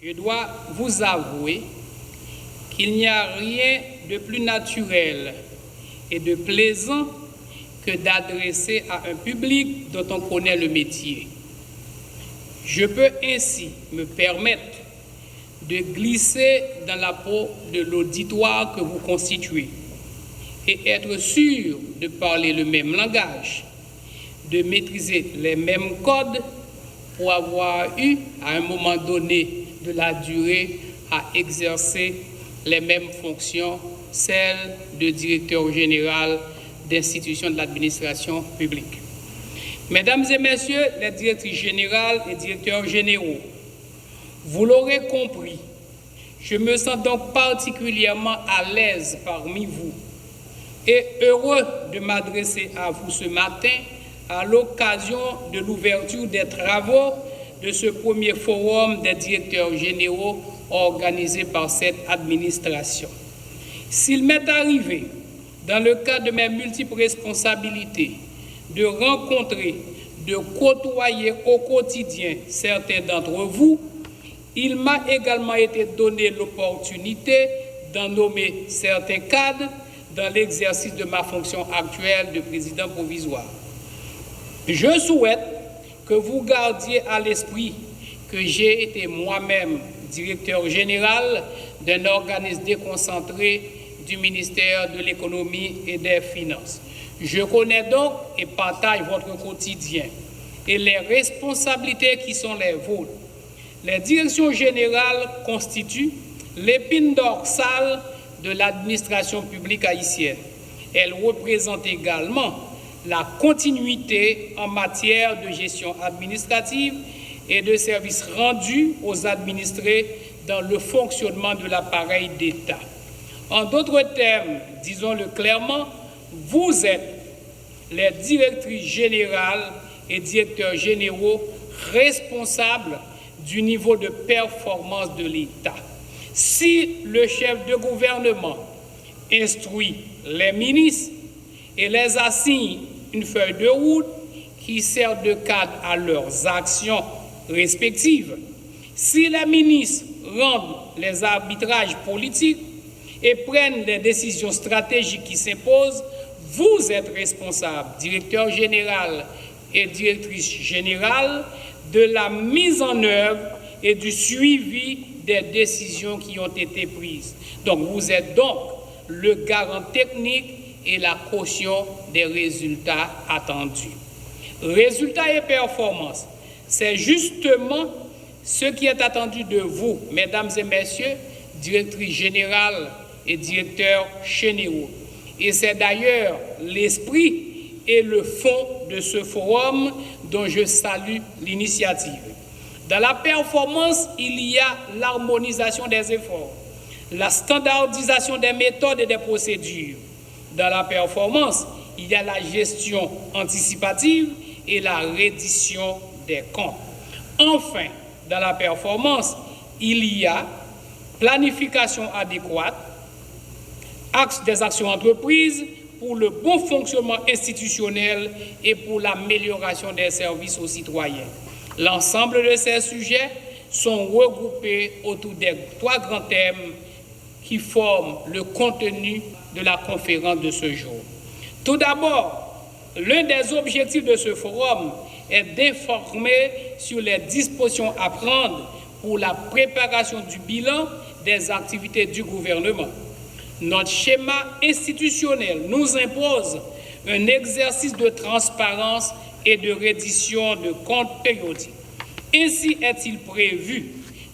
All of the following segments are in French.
Je dois vous avouer qu'il n'y a rien de plus naturel et de plaisant que d'adresser à un public dont on connaît le métier. Je peux ainsi me permettre de glisser dans la peau de l'auditoire que vous constituez et être sûr de parler le même langage, de maîtriser les mêmes codes pour avoir eu, à un moment donné de la durée, à exercer les mêmes fonctions, celles de directeur général d'institutions de l'administration publique. Mesdames et messieurs les directrices générales et directeurs généraux, vous l'aurez compris, je me sens donc particulièrement à l'aise parmi vous et heureux de m'adresser à vous ce matin à l'occasion de l'ouverture des travaux de ce premier forum des directeurs généraux organisé par cette administration. S'il m'est arrivé, dans le cadre de mes multiples responsabilités, de rencontrer, de côtoyer au quotidien certains d'entre vous, il m'a également été donné l'opportunité d'en nommer certains cadres dans l'exercice de ma fonction actuelle de président provisoire. Je souhaite que vous gardiez à l'esprit que j'ai été moi-même directeur général d'un organisme déconcentré du ministère de l'Économie et des Finances. Je connais donc et partage votre quotidien et les responsabilités qui sont les vôtres. Les directions générales constituent l'épine dorsale de l'administration publique haïtienne. Elles représentent également la continuité en matière de gestion administrative et de services rendus aux administrés dans le fonctionnement de l'appareil d'État. En d'autres termes, disons-le clairement, vous êtes les directrices générales et directeurs généraux responsables du niveau de performance de l'État. Si le chef de gouvernement instruit les ministres et les assigne une feuille de route qui sert de cadre à leurs actions respectives, si les ministres rendent les arbitrages politiques et prennent les décisions stratégiques qui s'imposent, vous êtes responsable, directeur général et directrice générale, de la mise en œuvre et du suivi des décisions qui ont été prises. Donc, vous êtes donc le garant technique et la caution des résultats attendus. Résultats et performances, c'est justement ce qui est attendu de vous, mesdames et messieurs, directrices générales et directeurs généraux. Et c'est d'ailleurs l'esprit et le fond de ce forum dont je salue l'initiative. Dans la performance, il y a l'harmonisation des efforts, la standardisation des méthodes et des procédures. Dans la performance, il y a la gestion anticipative et la reddition des comptes. Enfin, dans la performance, il y a planification adéquate, axe des actions entreprises pour le bon fonctionnement institutionnel et pour l'amélioration des services aux citoyens. L'ensemble de ces sujets sont regroupés autour des trois grands thèmes qui forment le contenu de la conférence de ce jour. Tout d'abord, l'un des objectifs de ce forum est d'informer sur les dispositions à prendre pour la préparation du bilan des activités du gouvernement. Notre schéma institutionnel nous impose un exercice de transparence et de reddition de comptes périodiques. Ainsi est-il prévu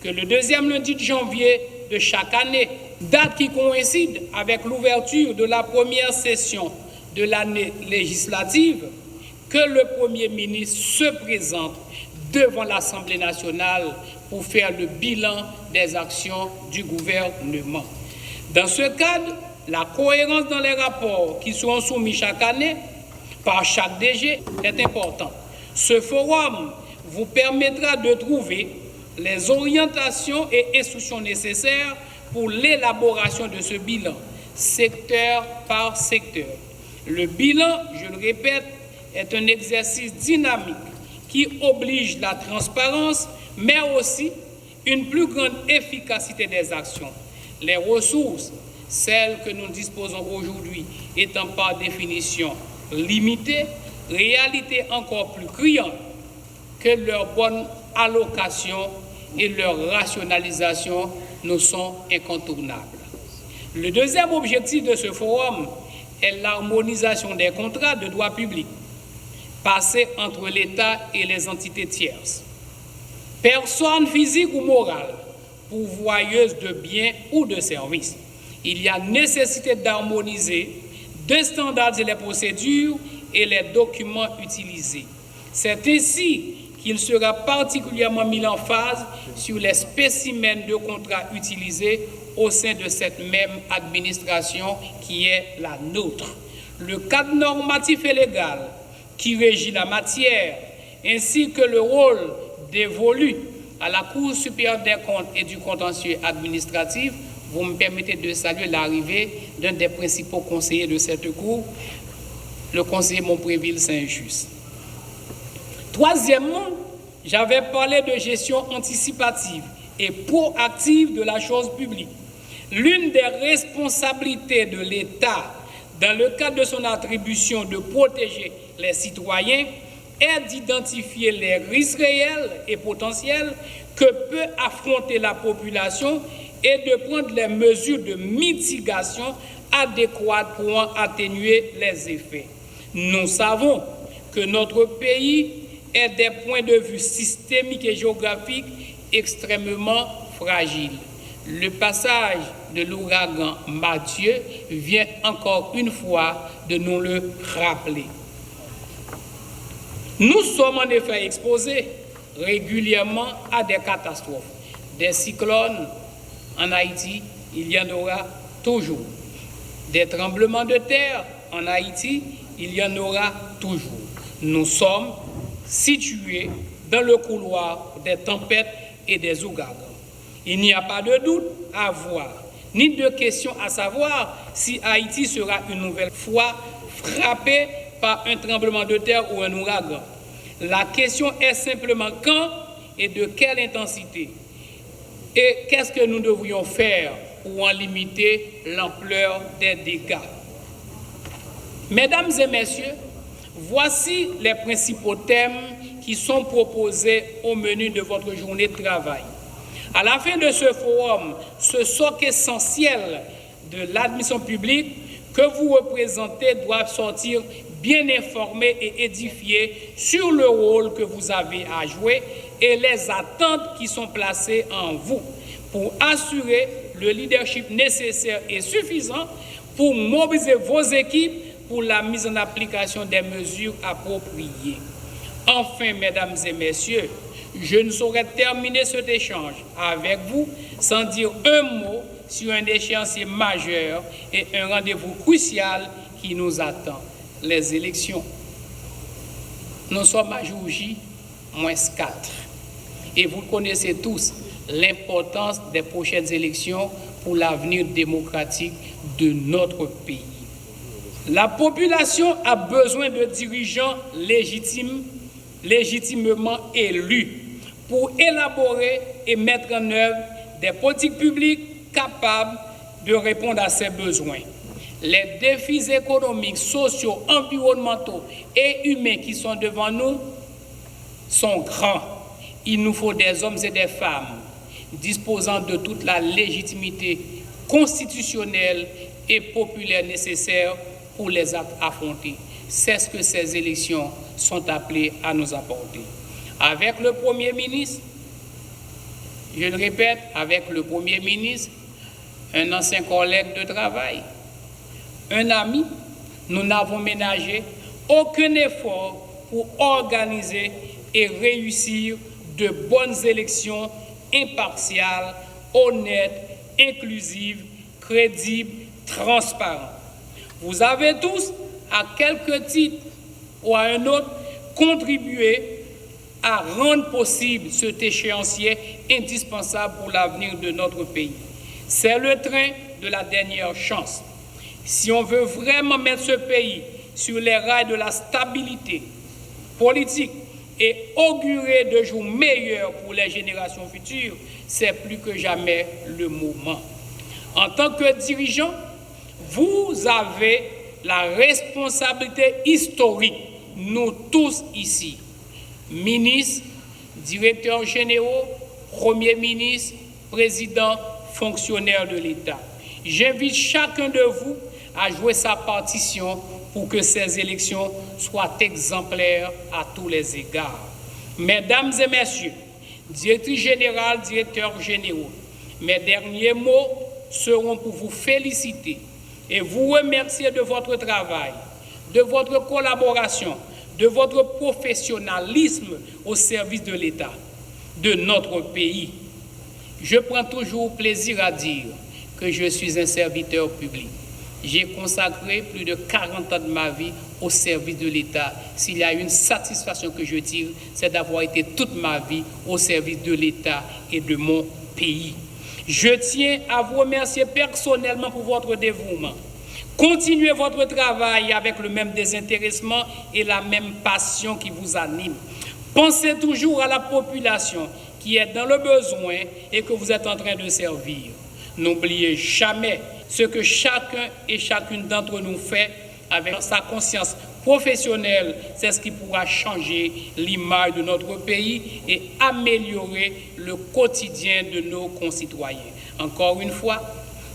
que le deuxième lundi de janvier de chaque année, date qui coïncide avec l'ouverture de la première session de l'année législative, que le Premier ministre se présente devant l'Assemblée nationale pour faire le bilan des actions du gouvernement. Dans ce cadre, la cohérence dans les rapports qui seront soumis chaque année par chaque DG est importante. Ce forum vous permettra de trouver les orientations et instructions nécessaires pour l'élaboration de ce bilan, secteur par secteur. Le bilan, je le répète, est un exercice dynamique qui oblige la transparence, mais aussi une plus grande efficacité des actions. Les ressources, celles que nous disposons aujourd'hui, étant par définition limitées, réalité encore plus criante que leur bonne allocation et leur rationalisation nous sont incontournables. Le deuxième objectif de ce forum est l'harmonisation des contrats de droit public passés entre l'État et les entités tierces. Personne physique ou morale, pourvoyeuse de biens ou de services, il y a nécessité d'harmoniser, de standardiser les procédures et les documents utilisés. C'est ainsi qu'il sera particulièrement mis en phase sur les spécimens de contrats utilisés au sein de cette même administration qui est la nôtre. Le cadre normatif et légal qui régit la matière, ainsi que le rôle dévolu à la Cour supérieure des comptes et du contentieux administratif, vous me permettez de saluer l'arrivée d'un des principaux conseillers de cette Cour, le conseiller Montpréville Saint-Just. Troisièmement, j'avais parlé de gestion anticipative et proactive de la chose publique. L'une des responsabilités de l'État, dans le cadre de son attribution de protéger les citoyens, est d'identifier les risques réels et potentiels que peut affronter la population et de prendre les mesures de mitigation adéquates pour en atténuer les effets. Nous savons que notre pays est des points de vue systémiques et géographiques extrêmement fragiles. Le passage de l'ouragan Mathieu vient encore une fois de nous le rappeler. Nous sommes en effet exposés régulièrement à des catastrophes. Des cyclones en Haïti, il y en aura toujours. Des tremblements de terre en Haïti, il y en aura toujours. Nous sommes situés dans le couloir des tempêtes et des ouragans. Il n'y a pas de doute à avoir, ni de question à savoir si Haïti sera une nouvelle fois frappée par un tremblement de terre ou un ouragan. La question est simplement quand et de quelle intensité. Et qu'est-ce que nous devrions faire pour en limiter l'ampleur des dégâts. Mesdames et messieurs, voici les principaux thèmes qui sont proposés au menu de votre journée de travail. À la fin de ce forum, ce socle essentiel de l'admission publique que vous représentez doit sortir bien informé et édifié sur le rôle que vous avez à jouer et les attentes qui sont placées en vous pour assurer le leadership nécessaire et suffisant pour mobiliser vos équipes pour la mise en application des mesures appropriées. Enfin, mesdames et messieurs, je ne saurais terminer cet échange avec vous sans dire un mot sur un échéancier majeur et un rendez-vous crucial qui nous attend, les élections. Nous sommes à jour J, -4. Et vous connaissez tous l'importance des prochaines élections pour l'avenir démocratique de notre pays. La population a besoin de dirigeants légitimement élus pour élaborer et mettre en œuvre des politiques publiques capables de répondre à ses besoins. Les défis économiques, sociaux, environnementaux et humains qui sont devant nous sont grands. Il nous faut des hommes et des femmes disposant de toute la légitimité constitutionnelle et populaire nécessaire pour les affronter. C'est ce que ces élections sont appelées à nous apporter. Avec le Premier ministre, je le répète, avec le Premier ministre, un ancien collègue de travail, un ami, nous n'avons ménagé aucun effort pour organiser et réussir de bonnes élections impartiales, honnêtes, inclusives, crédibles, transparentes. Vous avez tous, à quelque titre ou à un autre, contribué à rendre possible cet échéancier indispensable pour l'avenir de notre pays. C'est le train de la dernière chance. Si on veut vraiment mettre ce pays sur les rails de la stabilité politique et augurer de jours meilleurs pour les générations futures, c'est plus que jamais le moment. En tant que dirigeant, vous avez la responsabilité historique, nous tous ici, ministres, directeurs généraux, premiers ministres, présidents, fonctionnaires de l'État. J'invite chacun de vous à jouer sa partition pour que ces élections soient exemplaires à tous les égards. Mesdames et messieurs, directrices générales, directeurs généraux, mes derniers mots seront pour vous féliciter et vous remercier de votre travail, de votre collaboration, de votre professionnalisme au service de l'État, de notre pays. Je prends toujours plaisir à dire que je suis un serviteur public. J'ai consacré plus de 40 ans de ma vie au service de l'État. S'il y a une satisfaction que je tire, c'est d'avoir été toute ma vie au service de l'État et de mon pays. Je tiens à vous remercier personnellement pour votre dévouement. Continuez votre travail avec le même désintéressement et la même passion qui vous anime. Pensez toujours à la population qui est dans le besoin et que vous êtes en train de servir. N'oubliez jamais ce que chacun et chacune d'entre nous fait avec sa conscience professionnelle. C'est ce qui pourra changer l'image de notre pays et améliorer le quotidien de nos concitoyens. Encore une fois,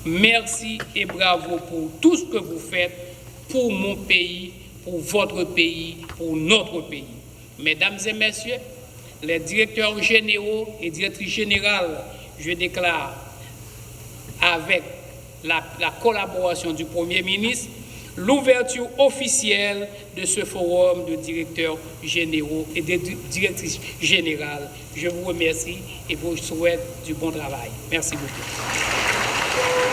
merci et bravo pour tout ce que vous faites pour mon pays, pour votre pays, pour notre pays. Mesdames et messieurs, les directeurs généraux et directrices générales, je déclare avec la collaboration du Premier ministre, l'ouverture officielle de ce forum de directeurs généraux et de directrices générales. Je vous remercie et vous souhaite du bon travail. Merci beaucoup.